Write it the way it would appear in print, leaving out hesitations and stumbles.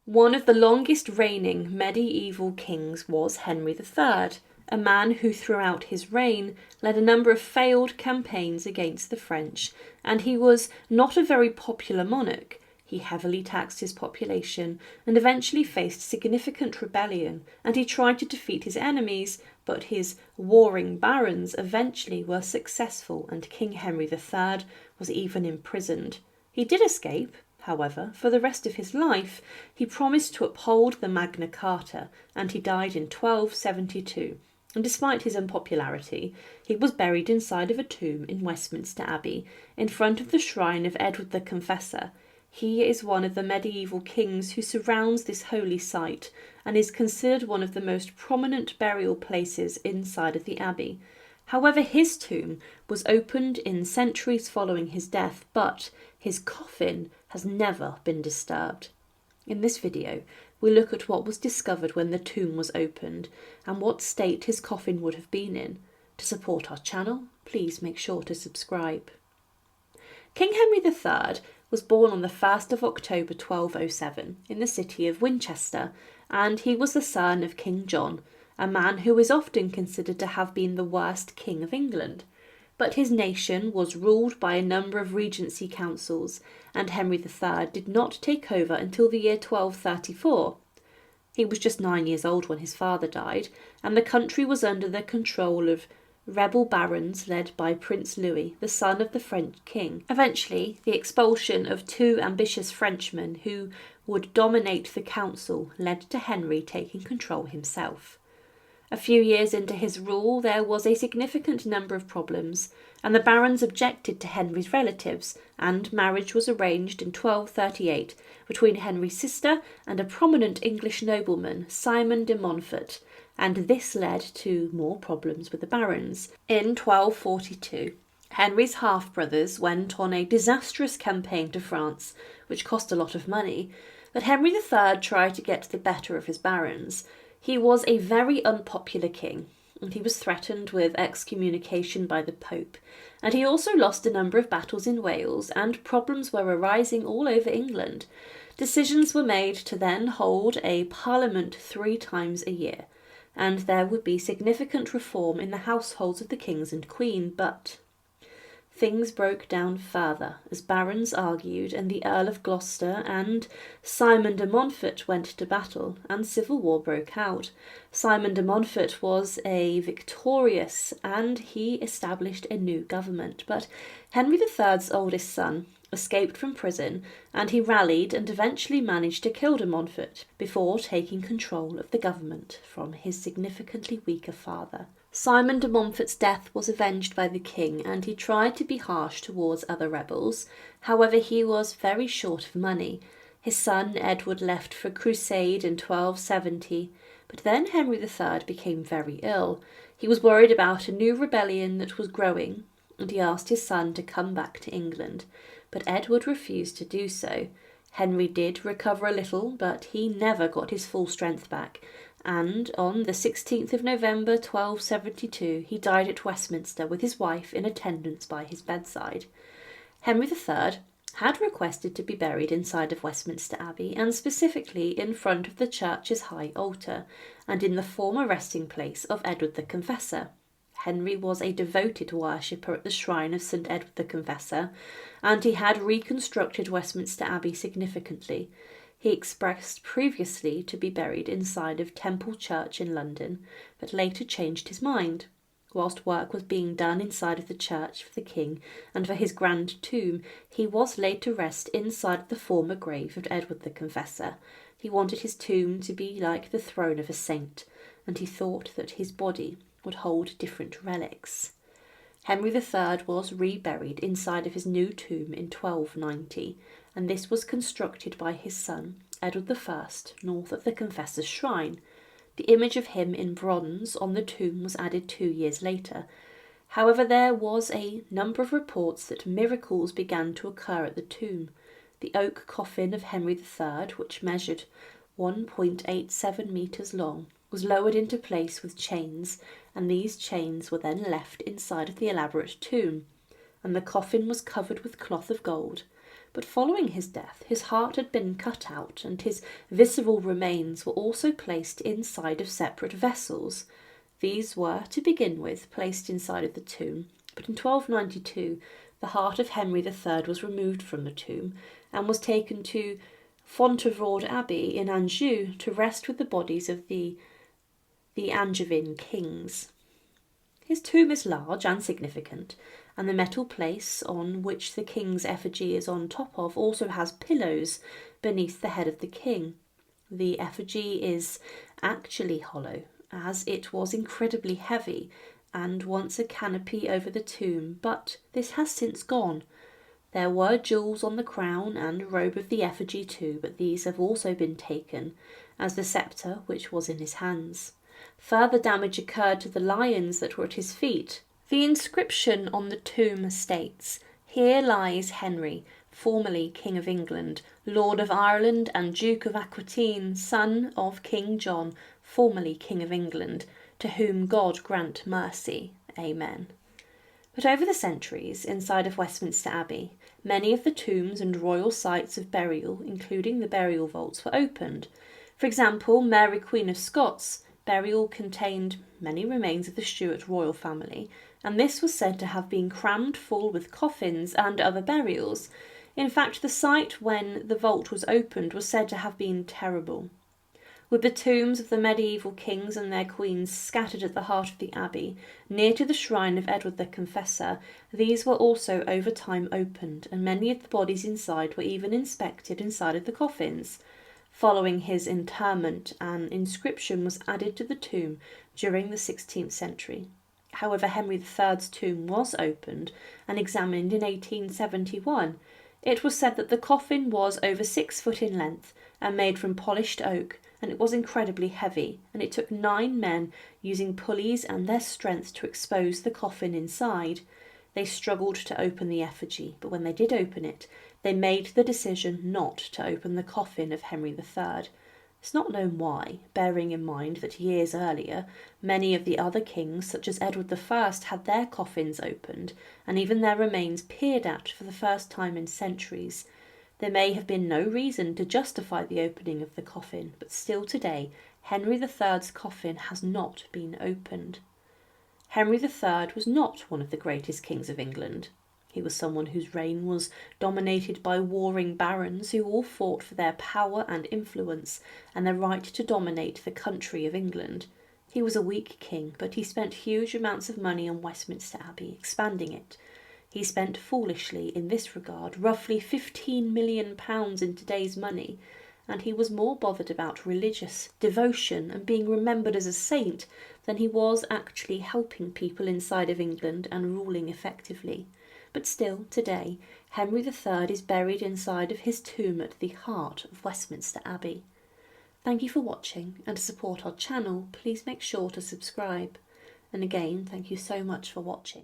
One of the longest reigning medieval kings was Henry III, a man who throughout his reign led a number of failed campaigns against the French, and he was not a very popular monarch. He heavily taxed his population and eventually faced significant rebellion, and he tried to defeat his enemies, but his warring barons eventually were successful and King Henry III was even imprisoned. He did escape. However, for the rest of his life, he promised to uphold the Magna Carta, and he died in 1272. And despite his unpopularity, he was buried inside of a tomb in Westminster Abbey, in front of the shrine of Edward the Confessor. He is one of the medieval kings who surrounds this holy site, and is considered one of the most prominent burial places inside of the abbey. However, his tomb was opened in centuries following his death, but his coffin has never been disturbed. In this video, we look at what was discovered when the tomb was opened and what state his coffin would have been in. To support our channel, please make sure to subscribe. King Henry III was born on the 1st of October 1207 in the city of Winchester, and he was the son of King John, a man who is often considered to have been the worst king of England. But his nation was ruled by a number of regency councils, and Henry III did not take over until the year 1234. He was just 9 years old when his father died, and the country was under the control of rebel barons led by Prince Louis, the son of the French king. Eventually, the expulsion of two ambitious Frenchmen who would dominate the council led to Henry taking control himself. A few years into his rule, there was a significant number of problems, and the barons objected to Henry's relatives, and marriage was arranged in 1238 between Henry's sister and a prominent English nobleman, Simon de Montfort, and this led to more problems with the barons. In 1242, Henry's half-brothers went on a disastrous campaign to France, which cost a lot of money, but Henry III tried to get the better of his barons. He was a very unpopular king, and he was threatened with excommunication by the Pope, and he also lost a number of battles in Wales, and problems were arising all over England. Decisions were made to then hold a parliament 3 times a year, and there would be significant reform in the households of the kings and queen, but things broke down further as barons argued, and the Earl of Gloucester and Simon de Montfort went to battle, and civil war broke out. Simon de Montfort was victorious, and he established a new government, but Henry III's oldest son escaped from prison, and he rallied and eventually managed to kill de Montfort before taking control of the government from his significantly weaker father. Simon de Montfort's death was avenged by the king, and he tried to be harsh towards other rebels. However, he was very short of money. His son Edward left for crusade in 1270, but then Henry III became very ill. He was worried about a new rebellion that was growing, and he asked his son to come back to England, but Edward refused to do so. Henry did recover a little, but he never got his full strength back, and on the 16th of November 1272 he died at Westminster with his wife in attendance by his bedside. Henry III had requested to be buried inside of Westminster Abbey, and specifically in front of the church's high altar, and in the former resting place of Edward the Confessor. Henry was a devoted worshipper at the shrine of St. Edward the Confessor, and he had reconstructed Westminster Abbey significantly. He expressed previously to be buried inside of Temple Church in London, but later changed his mind. Whilst work was being done inside of the church for the king and for his grand tomb, he was laid to rest inside the former grave of Edward the Confessor. He wanted his tomb to be like the throne of a saint, and he thought that his body would hold different relics. Henry III was reburied inside of his new tomb in 1290, and this was constructed by his son, Edward I, north of the Confessor's shrine. The image of him in bronze on the tomb was added 2 years later. However, there was a number of reports that miracles began to occur at the tomb. The oak coffin of Henry III, which measured 1.87 metres long, was lowered into place with chains, and these chains were then left inside of the elaborate tomb, and the coffin was covered with cloth of gold. But following his death, his heart had been cut out, and his visceral remains were also placed inside of separate vessels. These were, to begin with, placed inside of the tomb, but in 1292 the heart of Henry III was removed from the tomb and was taken to Fontevraud Abbey in Anjou to rest with the bodies of the Angevin kings. His tomb is large and significant, and the metal place on which the king's effigy is on top of also has pillows beneath the head of the king. The effigy is actually hollow, as it was incredibly heavy and once a canopy over the tomb, but this has since gone. There were jewels on the crown and robe of the effigy too, but these have also been taken, as the sceptre which was in his hands. Further damage occurred to the lions that were at his feet. The inscription on the tomb states, "Here lies Henry, formerly King of England, Lord of Ireland and Duke of Aquitaine, son of King John, formerly King of England, to whom God grant mercy. Amen." But over the centuries, inside of Westminster Abbey, many of the tombs and royal sites of burial, including the burial vaults, were opened. For example, Mary Queen of Scots' burial contained many remains of the Stuart royal family, and this was said to have been crammed full with coffins and other burials. In fact, the sight when the vault was opened was said to have been terrible. With the tombs of the medieval kings and their queens scattered at the heart of the abbey, near to the shrine of Edward the Confessor, these were also over time opened, and many of the bodies inside were even inspected inside of the coffins. Following his interment, an inscription was added to the tomb during the 16th century. However, Henry III's tomb was opened and examined in 1871. It was said that the coffin was over 6 foot in length and made from polished oak, and it was incredibly heavy, and it took 9 men using pulleys and their strength to expose the coffin inside. They struggled to open the effigy, but when they did open it, they made the decision not to open the coffin of Henry III. It's not known why, bearing in mind that years earlier, many of the other kings, such as Edward I, had their coffins opened, and even their remains peered at for the first time in centuries. There may have been no reason to justify the opening of the coffin, but still today, Henry III's coffin has not been opened. Henry III was not one of the greatest kings of England. He was someone whose reign was dominated by warring barons who all fought for their power and influence and the right to dominate the country of England. He was a weak king, but he spent huge amounts of money on Westminster Abbey, expanding it. He spent foolishly, in this regard, roughly £15 million in today's money, and he was more bothered about religious devotion and being remembered as a saint than he was actually helping people inside of England and ruling effectively. But still, today, Henry III is buried inside of his tomb at the heart of Westminster Abbey. Thank you for watching, and to support our channel, please make sure to subscribe. And again, thank you so much for watching.